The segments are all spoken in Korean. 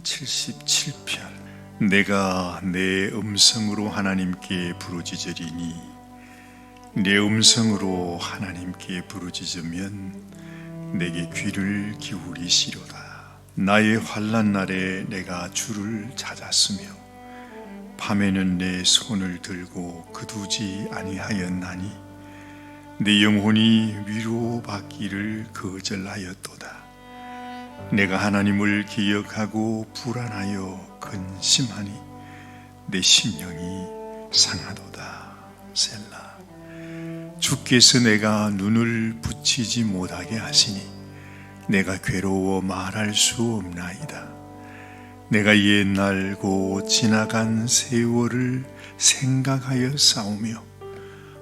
시편 77편. 내가 내 음성으로 하나님께 부르짖으리니 내 음성으로 하나님께 부르짖으면 내게 귀를 기울이시로다. 나의 환난 날에 내가 주를 찾았으며 밤에는 내 손을 들고 거두지 아니하였나니 내 영혼이 위로받기를 거절하였도다. 내가 하나님을 기억하고 불안하여 근심하니 내 심령이 상하도다. 셀라. 주께서 내가 눈을 붙이지 못하게 하시니 내가 괴로워 말할 수 없나이다. 내가 옛날 고 지나간 세월을 생각하여 싸우며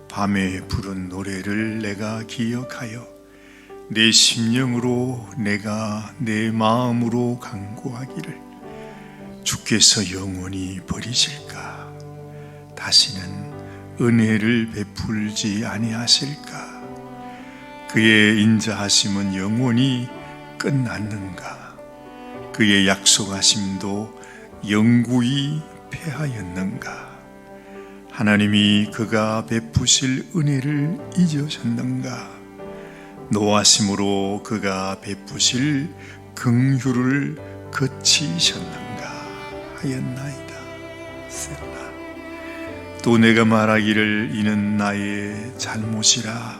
밤에 부른 노래를 내가 기억하여 내 심령으로 내가 내 마음으로 간구하기를 주께서 영원히 버리실까? 다시는 은혜를 베풀지 아니하실까? 그의 인자하심은 영원히 끝났는가? 그의 약속하심도 영구히 패하였는가? 하나님이 그가 베푸실 은혜를 잊으셨는가? 노하심으로 그가 베푸실 긍휼을 거치셨는가 하였나이다. 셀라. 또 내가 말하기를 이는 나의 잘못이라.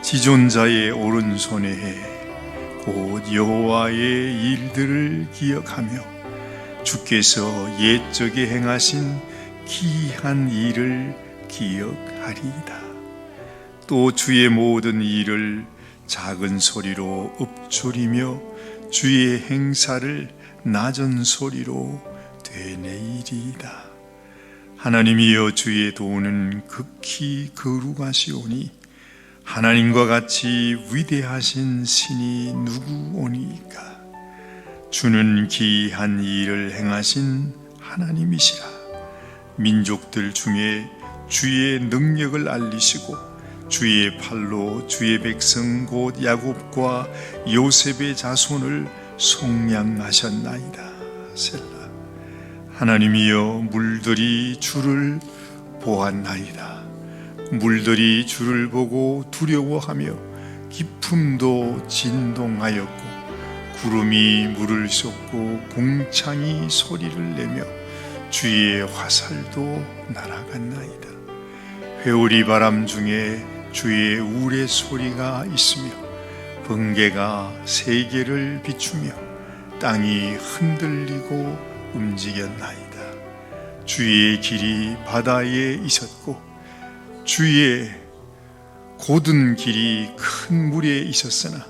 지존자의 오른손에 해 곧 여호와의 일들을 기억하며 주께서 옛적에 행하신 기이한 일을 기억하리이다. 또 주의 모든 일을 작은 소리로 읊조리며 주의 행사를 낮은 소리로 되뇌이리이다. 하나님이여 주의 도는 극히 거룩하시오니 하나님과 같이 위대하신 신이 누구오니까? 주는 기이한 일을 행하신 하나님이시라. 민족들 중에 주의 능력을 알리시고 주의 팔로 주의 백성 곧 야곱과 요셉의 자손을 속량하셨나이다. 셀라. 하나님이여 물들이 주를 보았나이다. 물들이 주를 보고 두려워하며 깊음도 진동하였고 구름이 물을 쏟고 공창이 소리를 내며 주의 화살도 날아갔나이다. 회오리 바람 중에 주의 우레 소리가 있으며 번개가 세계를 비추며 땅이 흔들리고 움직였나이다. 주의 길이 바다에 있었고 주의 곧은 길이 큰 물에 있었으나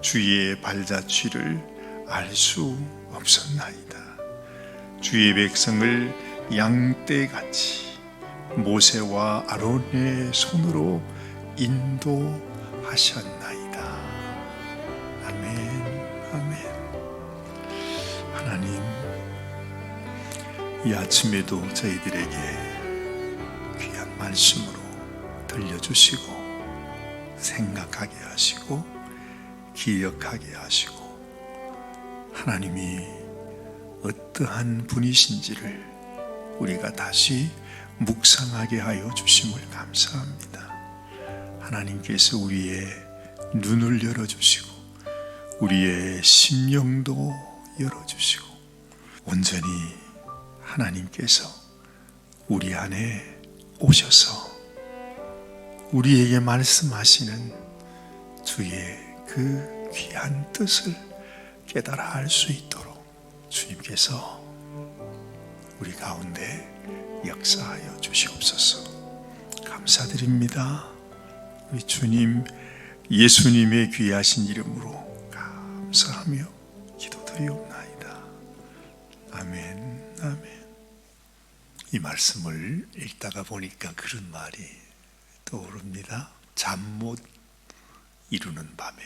주의 발자취를 알 수 없었나이다. 주의 백성을 양떼같이 모세와 아론의 손으로 인도하셨나이다. 아멘, 아멘. 하나님, 이 아침에도 저희들에게 귀한 말씀으로 들려주시고 생각하게 하시고 기억하게 하시고 하나님이 어떠한 분이신지를 우리가 다시 묵상하게 하여 주심을 감사합니다. 하나님께서 우리의 눈을 열어주시고 우리의 심령도 열어주시고 온전히 하나님께서 우리 안에 오셔서 우리에게 말씀하시는 주의 그 귀한 뜻을 깨달아 알 수 있도록 주님께서 우리 가운데 역사하여 주시옵소서. 감사드립니다. 우리 주님 예수님의 귀하신 이름으로 감사하며 기도드리옵나이다. 아멘, 아멘. 이 말씀을 읽다가 보니까 그런 말이 떠오릅니다. 잠 못 이루는 밤에.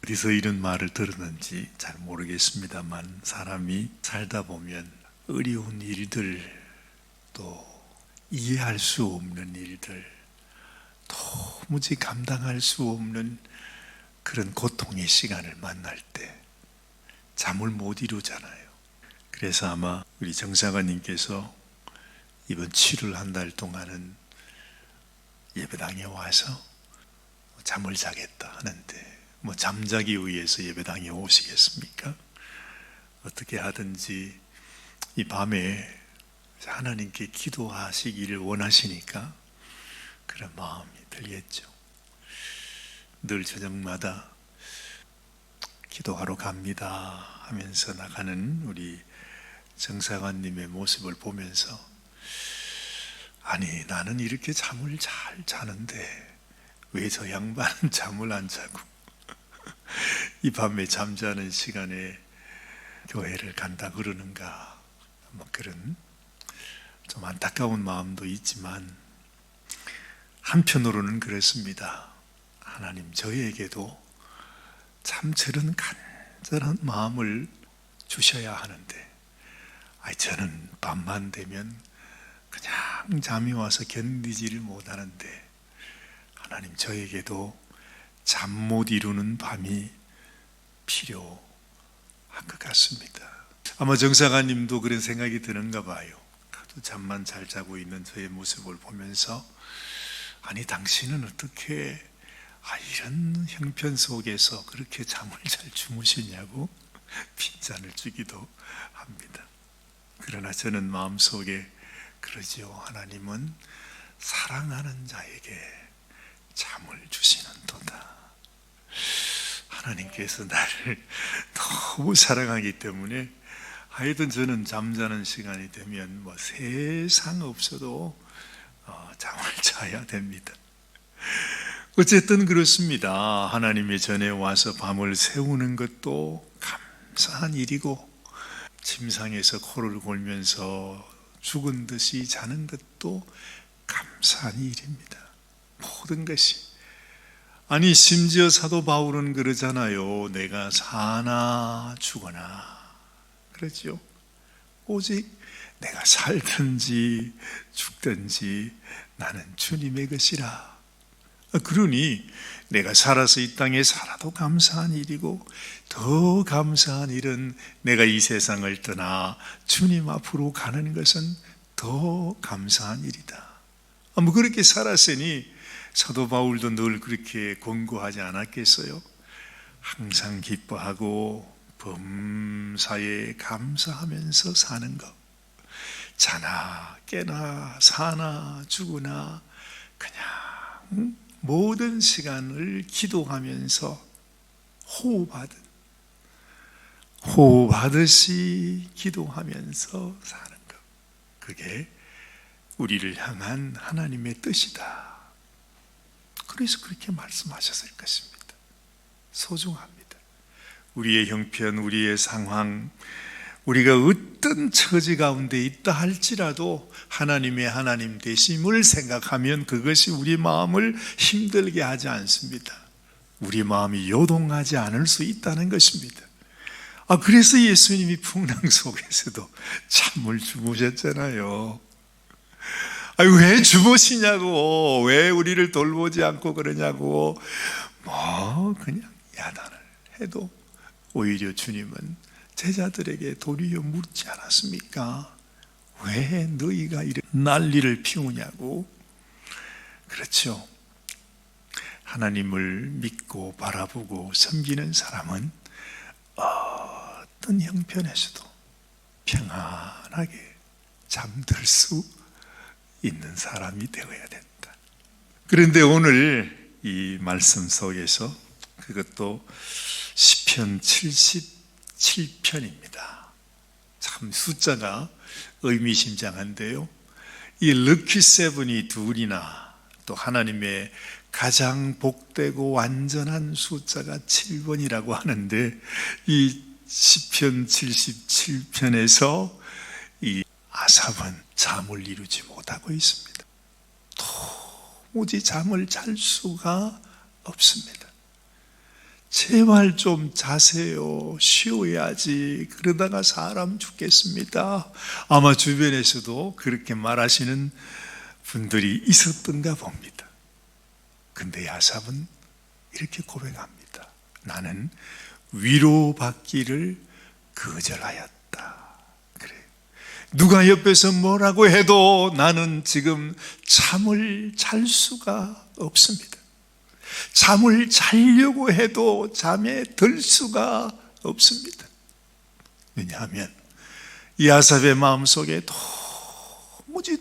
어디서 이런 말을 들었는지 잘 모르겠습니다만 사람이 살다 보면 어려운 일들, 또 이해할 수 없는 일들, 도무지 감당할 수 없는 그런 고통의 시간을 만날 때 잠을 못 이루잖아요. 그래서 아마 우리 정사관님께서 이번 7월 한 달 동안은 예배당에 와서 잠을 자겠다 하는데 잠자기 위해서 예배당에 오시겠습니까? 어떻게 하든지 이 밤에 하나님께 기도하시기를 원하시니까 그런 마음이 들겠죠. 늘 저녁마다 기도하러 갑니다 하면서 나가는 우리 정사관님의 모습을 보면서 아니 나는 이렇게 잠을 잘 자는데 왜 저 양반은 잠을 안 자고 이 밤에 잠자는 시간에 교회를 간다 그러는가, 그런 좀 안타까운 마음도 있지만 한편으로는 그렇습니다. 하나님 저에게도 참 저런 간절한 마음을 주셔야 하는데 저는 밤만 되면 그냥 잠이 와서 견디지를 못하는데 하나님 저에게도 잠 못 이루는 밤이 필요한 것 같습니다. 아마 정사관님도 그런 생각이 드는가 봐요. 하도 잠만 잘 자고 있는 저의 모습을 보면서 아니 당신은 어떻게 이런 형편 속에서 그렇게 잠을 잘 주무시냐고 핀잔을 주기도 합니다. 그러나 저는 마음속에 그러지요. 하나님은 사랑하는 자에게 잠을 주시는 도다. 하나님께서 나를 너무 사랑하기 때문에 하여튼 저는 잠자는 시간이 되면 세상 없어도 잠을 자야 됩니다. 어쨌든 그렇습니다. 하나님의 전에 와서 밤을 새우는 것도 감사한 일이고 침상에서 코를 골면서 죽은 듯이 자는 것도 감사한 일입니다. 모든 것이. 아니 심지어 사도 바울은 그러잖아요. 내가 사나 죽거나 그렇죠. 오직 내가 살든지 죽든지 나는 주님의 것이라. 그러니 내가 살아서 이 땅에 살아도 감사한 일이고 더 감사한 일은 내가 이 세상을 떠나 주님 앞으로 가는 것은 더 감사한 일이다. 그렇게 살았으니 사도 바울도 늘 그렇게 권고하지 않았겠어요? 항상 기뻐하고 범사에 감사하면서 사는 것. 자나 깨나 사나 죽으나 그냥 모든 시간을 기도하면서 호흡하듯이 기도하면서 사는 것. 그게 우리를 향한 하나님의 뜻이다. 그래서 그렇게 말씀하셨을 것입니다. 소중합니다. 우리의 형편, 우리의 상황, 우리가 어떤 처지 가운데 있다 할지라도 하나님의 하나님 되심을 생각하면 그것이 우리 마음을 힘들게 하지 않습니다. 우리 마음이 요동하지 않을 수 있다는 것입니다. 그래서 예수님이 풍랑 속에서도 잠을 주무셨잖아요. 왜 주무시냐고, 왜 우리를 돌보지 않고 그러냐고, 그냥 야단을 해도 오히려 주님은 제자들에게 도리어 묻지 않았습니까? 왜 너희가 이런 난리를 피우냐고. 그렇죠. 하나님을 믿고 바라보고 섬기는 사람은 어떤 형편에서도 평안하게 잠들 수 있는 사람이 되어야 된다. 그런데 오늘 이 말씀 속에서 그것도 시편 77편입니다. 참 숫자가 의미심장한데요. 이 럭키 세븐이 둘이나 또 하나님의 가장 복되고 완전한 숫자가 7번이라고 하는데 이 시편 77편에서 이 아삽은 잠을 이루지 못하고 있습니다. 도무지 잠을 잘 수가 없습니다. 제발 좀 자세요. 쉬어야지. 그러다가 사람 죽겠습니다. 아마 주변에서도 그렇게 말하시는 분들이 있었던가 봅니다. 근데 아삽은 이렇게 고백합니다. 나는 위로받기를 거절하였다. 누가 옆에서 뭐라고 해도 나는 지금 잠을 잘 수가 없습니다. 잠을 자려고 해도 잠에 들 수가 없습니다. 왜냐하면 이 아삽의 마음속에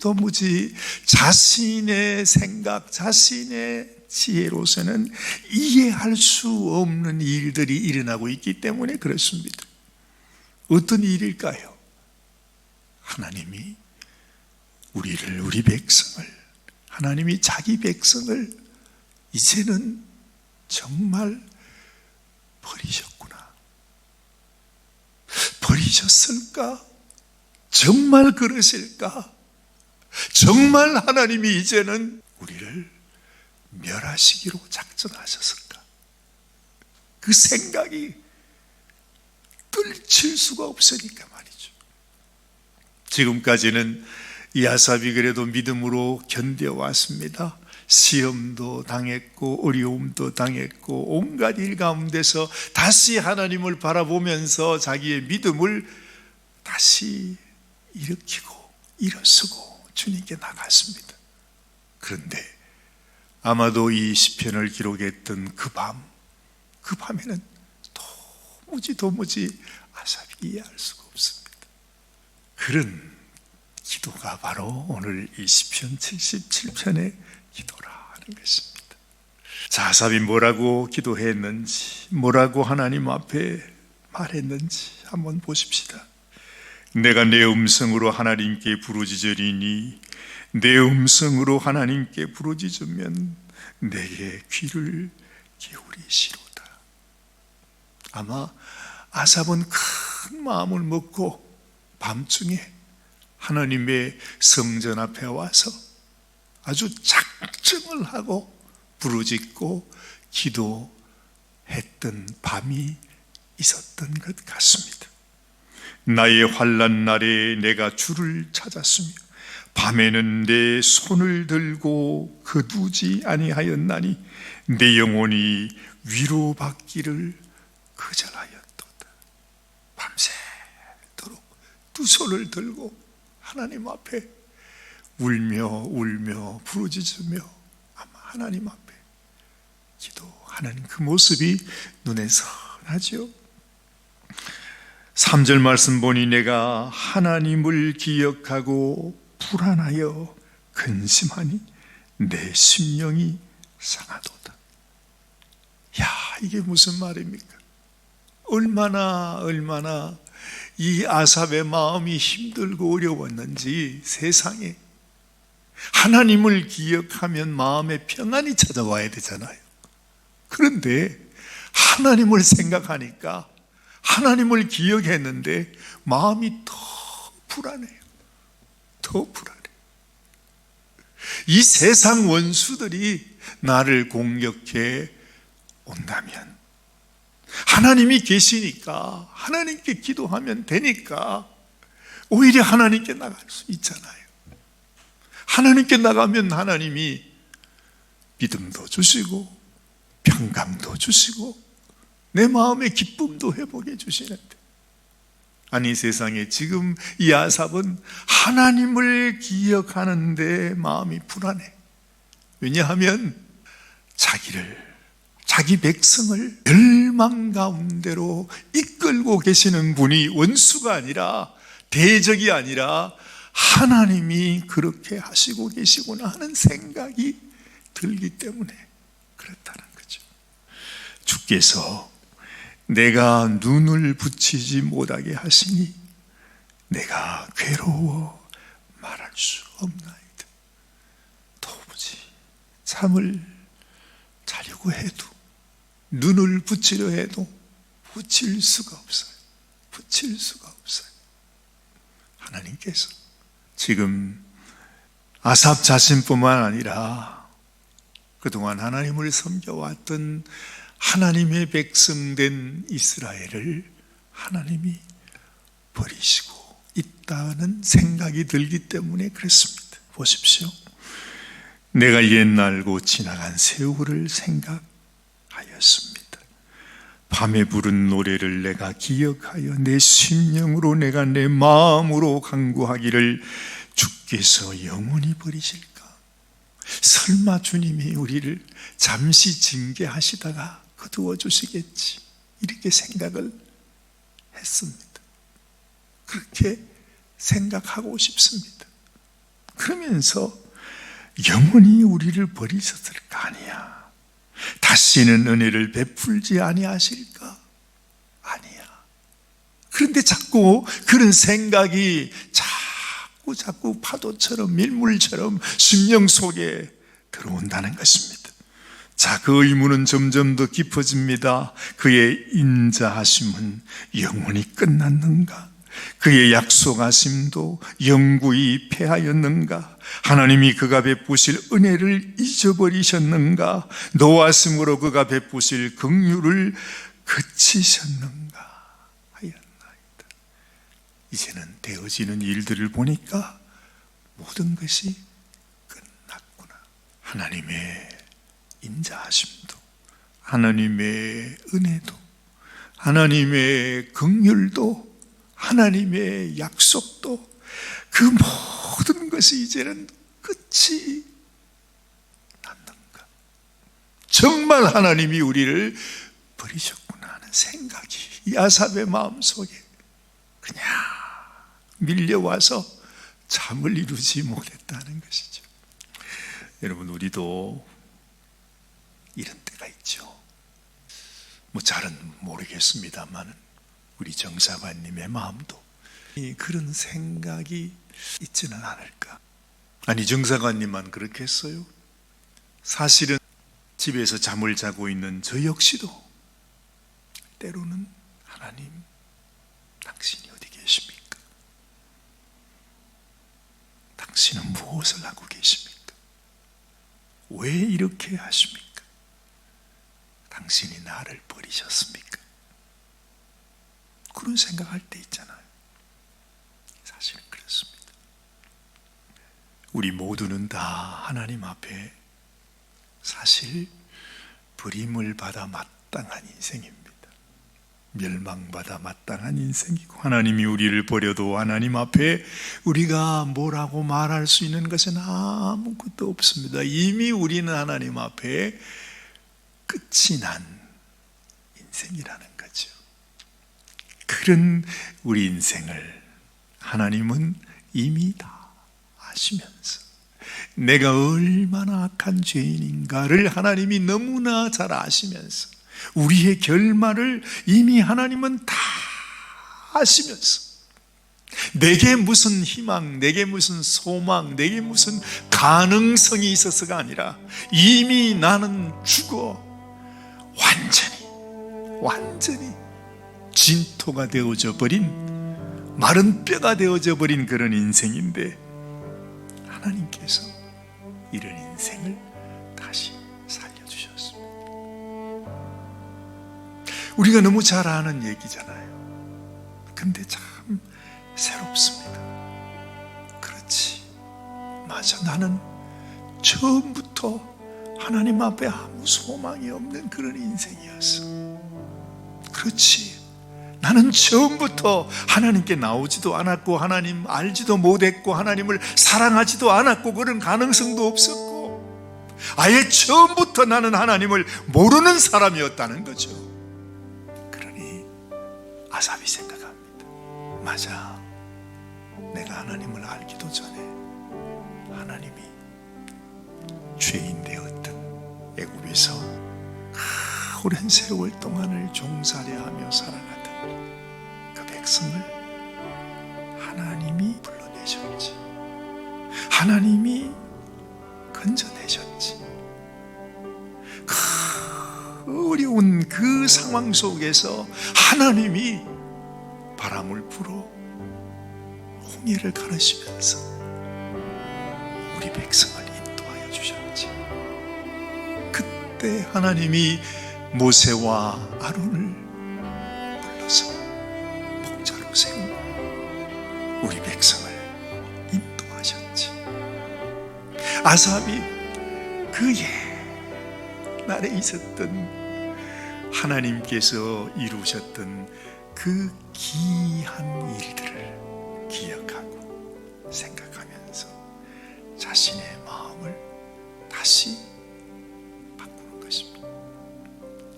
도무지 자신의 생각, 자신의 지혜로서는 이해할 수 없는 일들이 일어나고 있기 때문에 그렇습니다. 어떤 일일까요? 하나님이 우리 백성을, 하나님이 자기 백성을 이제는 정말 버리셨구나. 버리셨을까? 정말 그러실까? 정말 하나님이 이제는 우리를 멸하시기로 작정하셨을까? 그 생각이 떨칠 수가 없으니까 말이죠. 지금까지는 이 아삽이 그래도 믿음으로 견뎌왔습니다. 시험도 당했고 어려움도 당했고 온갖 일 가운데서 다시 하나님을 바라보면서 자기의 믿음을 다시 일으키고 일어서고 주님께 나갔습니다. 그런데 아마도 이 시편을 기록했던 그 밤에는 도무지 아삽이 이해할 수가 없습니다. 그런 기도가 바로 오늘 이 시편 77편의 기도라는 것입니다. 자, 아삽이 뭐라고 기도했는지, 뭐라고 하나님 앞에 말했는지 한번 보십시다. 내가 내 음성으로 하나님께 부르짖으리니 내 음성으로 하나님께 부르짖으면 내게 귀를 기울이시로다. 아마 아삽은 큰 마음을 먹고 밤중에 하나님의 성전 앞에 와서 아주 작정을 하고 부르짖고 기도했던 밤이 있었던 것 같습니다. 나의 환난 날에 내가 주를 찾았으며 밤에는 내 손을 들고 거두지 아니하였나니 내 영혼이 위로받기를 거절하였도다. 밤새도록 두 손을 들고 하나님 앞에 울며 부르짖으며 아마 하나님 앞에 기도하는 그 모습이 눈에 선하죠. 3절 말씀 보니 내가 하나님을 기억하고 불안하여 근심하니 내 심령이 상하도다. 야, 이게 무슨 말입니까? 얼마나 이 아삽의 마음이 힘들고 어려웠는지 세상에 하나님을 기억하면 마음에 평안이 찾아와야 되잖아요. 그런데 하나님을 생각하니까 하나님을 기억했는데 마음이 더 불안해요. 더 불안해. 이 세상 원수들이 나를 공격해 온다면 하나님이 계시니까 하나님께 기도하면 되니까 오히려 하나님께 나갈 수 있잖아요. 하나님께 나가면 하나님이 믿음도 주시고 평강도 주시고 내 마음의 기쁨도 회복해 주시는데, 아니 세상에 지금 이 아삽은 하나님을 기억하는데 마음이 불안해. 왜냐하면 자기 백성을 멸망 가운데로 이끌고 계시는 분이 원수가 아니라 대적이 아니라 하나님이 그렇게 하시고 계시구나 하는 생각이 들기 때문에 그렇다는 거죠. 주께서 내가 눈을 붙이지 못하게 하시니 내가 괴로워 말할 수 없나이다. 도무지 잠을 자려고 해도 눈을 붙이려 해도 붙일 수가 없어요. 붙일 수가 없어요. 하나님께서 지금 아삽 자신뿐만 아니라 그동안 하나님을 섬겨왔던 하나님의 백성된 이스라엘을 하나님이 버리시고 있다는 생각이 들기 때문에 그렇습니다. 보십시오. 내가 옛날고 지나간 세월을 생각하였습니다. 밤에 부른 노래를 내가 기억하여 내 심령으로 내가 내 마음으로 간구하기를 주께서 영원히 버리실까? 설마 주님이 우리를 잠시 징계하시다가 거두어 주시겠지, 이렇게 생각을 했습니다. 그렇게 생각하고 싶습니다. 그러면서 영원히 우리를 버리셨을까? 아니야. 다시는 은혜를 베풀지 아니하실까? 아니야. 그런데 자꾸 그런 생각이 자꾸 파도처럼 밀물처럼 심령 속에 들어온다는 것입니다. 자, 그 의무는 점점 더 깊어집니다. 그의 인자하심은 영원히 끝났는가? 그의 약속하심도 영구히 패하였는가? 하나님이 그가 베푸실 은혜를 잊어버리셨는가? 노하심으로 그가 베푸실 긍휼을 그치셨는가 하였나이다. 이제는 되어지는 일들을 보니까 모든 것이 끝났구나. 하나님의 인자하심도, 하나님의 은혜도, 하나님의 긍휼도, 하나님의 약속도, 그 모든 것이 이제는 끝이 났는가? 정말 하나님이 우리를 버리셨구나 하는 생각이 이 아삽의 마음속에 그냥 밀려와서 잠을 이루지 못했다는 것이죠. 여러분, 우리도 이런 때가 있죠. 잘은 모르겠습니다만 우리 정사관님의 마음도 그런 생각이 있지는 않을까? 아니, 정사관님만 그렇겠어요? 사실은 집에서 잠을 자고 있는 저 역시도 때로는 하나님, 당신이 어디 계십니까? 당신은 무엇을 하고 계십니까? 왜 이렇게 하십니까? 당신이 나를 버리셨습니까? 그런 생각할 때 있잖아요. 사실은 그렇습니다. 우리 모두는 다 하나님 앞에 사실 버림을 받아 마땅한 인생입니다. 멸망받아 마땅한 인생이고, 하나님이 우리를 버려도 하나님 앞에 우리가 뭐라고 말할 수 있는 것은 아무것도 없습니다. 이미 우리는 하나님 앞에 끝이 난 인생이라는 거죠. 그런 우리 인생을 하나님은 이미 다 아시면서 내가 얼마나 악한 죄인인가를 하나님이 너무나 잘 아시면서 우리의 결말을 이미 하나님은 다 아시면서 내게 무슨 희망, 내게 무슨 소망, 내게 무슨 가능성이 있어서가 아니라 이미 나는 죽어 완전히 진토가 되어져 버린, 마른 뼈가 되어져 버린 그런 인생인데, 하나님께서 이런 인생을 다시 살려주셨습니다. 우리가 너무 잘 아는 얘기잖아요. 근데 참 새롭습니다. 그렇지, 맞아, 나는 처음부터 하나님 앞에 아무 소망이 없는 그런 인생이었어. 그렇지, 나는 처음부터 하나님께 나오지도 않았고 하나님 알지도 못했고 하나님을 사랑하지도 않았고 그런 가능성도 없었고 아예 처음부터 나는 하나님을 모르는 사람이었다는 거죠. 그러니 아삽이 생각합니다. 맞아, 내가 하나님을 알기도 전에 하나님이 죄인 되었던 애굽에서 오랜 세월 동안을 종살이하며 살아가던 그 백성을 하나님이 불러내셨지, 하나님이 건져내셨지. 그 어려운 그 상황 속에서 하나님이 바람을 불어 홍해를 가르시면서 우리 백성을 인도하여 주셨지. 그때 하나님이 모세와 아론을 불러서 목자로 세우고 우리 백성을 인도하셨지. 아삽이 그 옛날에 있었던 하나님께서 이루셨던 그 귀한 일들을 기억하고 생각하면서 자신의 마음을 다시 바꾸는 것입니다.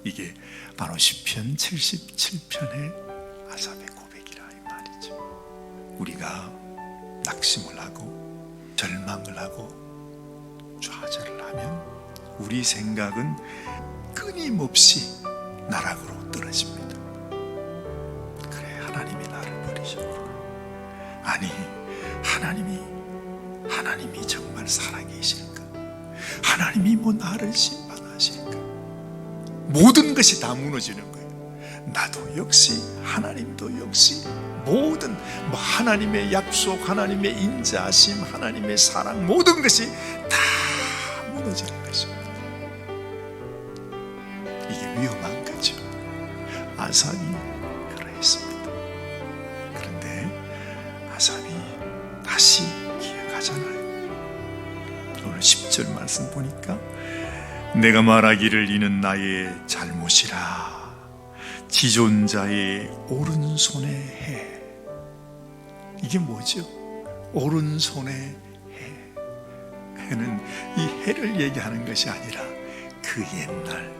이게 바로 시편 77편의 아삽의 고백이라 이 말이죠. 우리가 낙심을 하고 절망을 하고 좌절을 하면 우리 생각은 끊임없이 나락으로 떨어집니다. 그래, 하나님이 나를 버리셨구나. 아니, 하나님이 정말 살아계실까? 하나님이 뭐 나를 심판하실까? 모든 것이 다 무너지는 거예요. 나도 역시, 하나님도 역시, 모든 하나님의 약속, 하나님의 인자하심, 하나님의 사랑, 모든 것이 다 무너지는 것입니다. 이게 위험한 거죠. 아삽이 그러했습니다. 그런데 아삽이 다시 기억하잖아요. 오늘 10절 말씀 보니까 내가 말하기를 이는 나의 잘못이라 지존자의 오른손의 해. 이게 뭐죠? 오른손의 해. 해는 이 해를 얘기하는 것이 아니라 그 옛날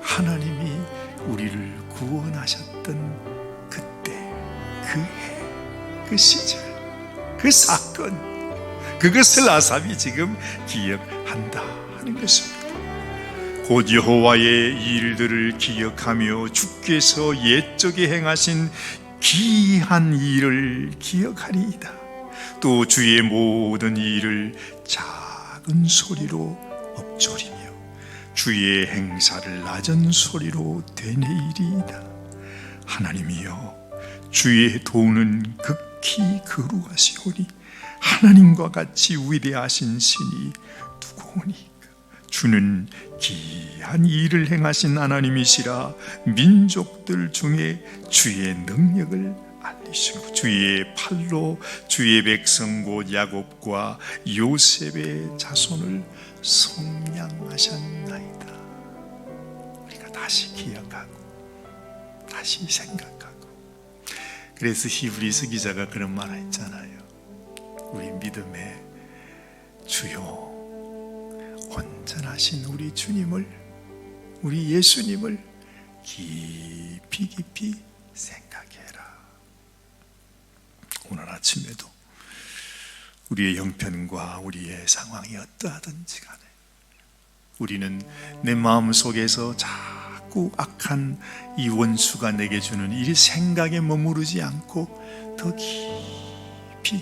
하나님이 우리를 구원하셨던 그때 그 해, 그 시절, 그 사건, 그것을 아삽이 지금 기억한다 하는 것입니다. 곧 여호와의 일들을 기억하며 주께서 옛적에 행하신 귀한 일을 기억하리이다. 또 주의 모든 일을 작은 소리로 읊조리며 주의 행사를 낮은 소리로 되뇌이리이다. 하나님이여, 주의 도는 극히 거룩하시오니 하나님과 같이 위대하신 신이 누구오니까? 주는 귀한 일을 행하신 하나님이시라. 민족들 중에 주의 능력을 알리시고 주의 팔로 주의 백성 곧 야곱과 요셉의 자손을 성량하셨나이다. 우리가 다시 기억하고 다시 생각하고, 그래서 히브리서 기자가 그런 말 했잖아요. 우리 믿음의 주요 온전하신 우리 주님을, 우리 예수님을 깊이 깊이 생각해라. 오늘 아침에도 우리의 형편과 우리의 상황이 어떠하든지 간에 우리는 내 마음속에서 자꾸 악한 이 원수가 내게 주는 이 생각에 머무르지 않고 더 깊이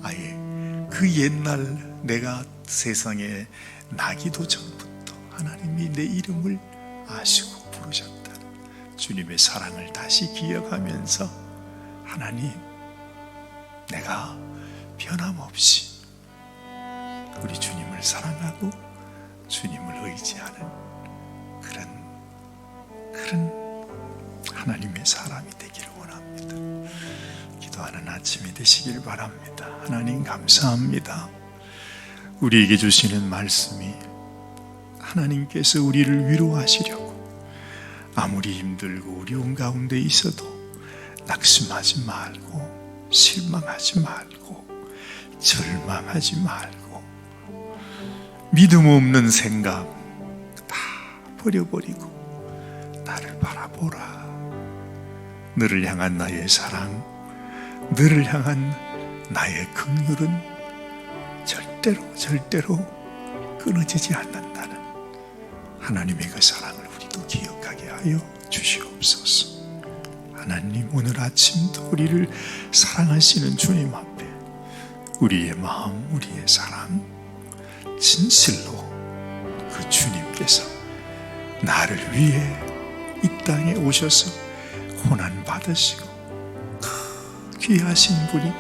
아예 그 옛날 내가 세상에 나기도 전부터 하나님이 내 이름을 아시고 부르셨다는 주님의 사랑을 다시 기억하면서, 하나님, 내가 변함없이 우리 주님을 사랑하고 주님을 의지하는 그런 하나님의 사람이 되기를 원합니다. 기도하는 아침이 되시길 바랍니다. 하나님 감사합니다. 우리에게 주시는 말씀이 하나님께서 우리를 위로하시려고, 아무리 힘들고 어려운 가운데 있어도 낙심하지 말고 실망하지 말고 절망하지 말고 믿음 없는 생각 다 버려버리고 나를 바라보라. 너를 향한 나의 사랑, 너를 향한 나의 긍휼은 절대로 끊어지지 않는다는 하나님의 그 사랑을 우리도 기억하게 하여 주시옵소서. 하나님, 오늘 아침도 우리를 사랑하시는 주님 앞에 우리의 마음, 우리의 사랑, 진실로 그 주님께서 나를 위해 이 땅에 오셔서 고난 받으시고 그 귀하신 분이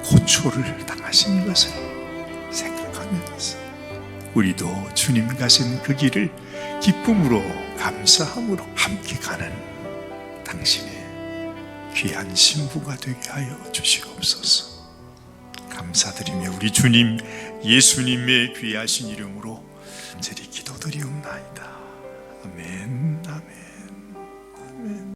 고초를 당하신 것을 생각하면서 우리도 주님 가신 그 길을 기쁨으로 감사함으로 함께 가는 당신의 귀한 신부가 되게 하여 주시옵소서. 감사드리며 우리 주님 예수님의 귀하신 이름으로 간절히 기도드리옵나이다. 아멘, 아멘, 아멘.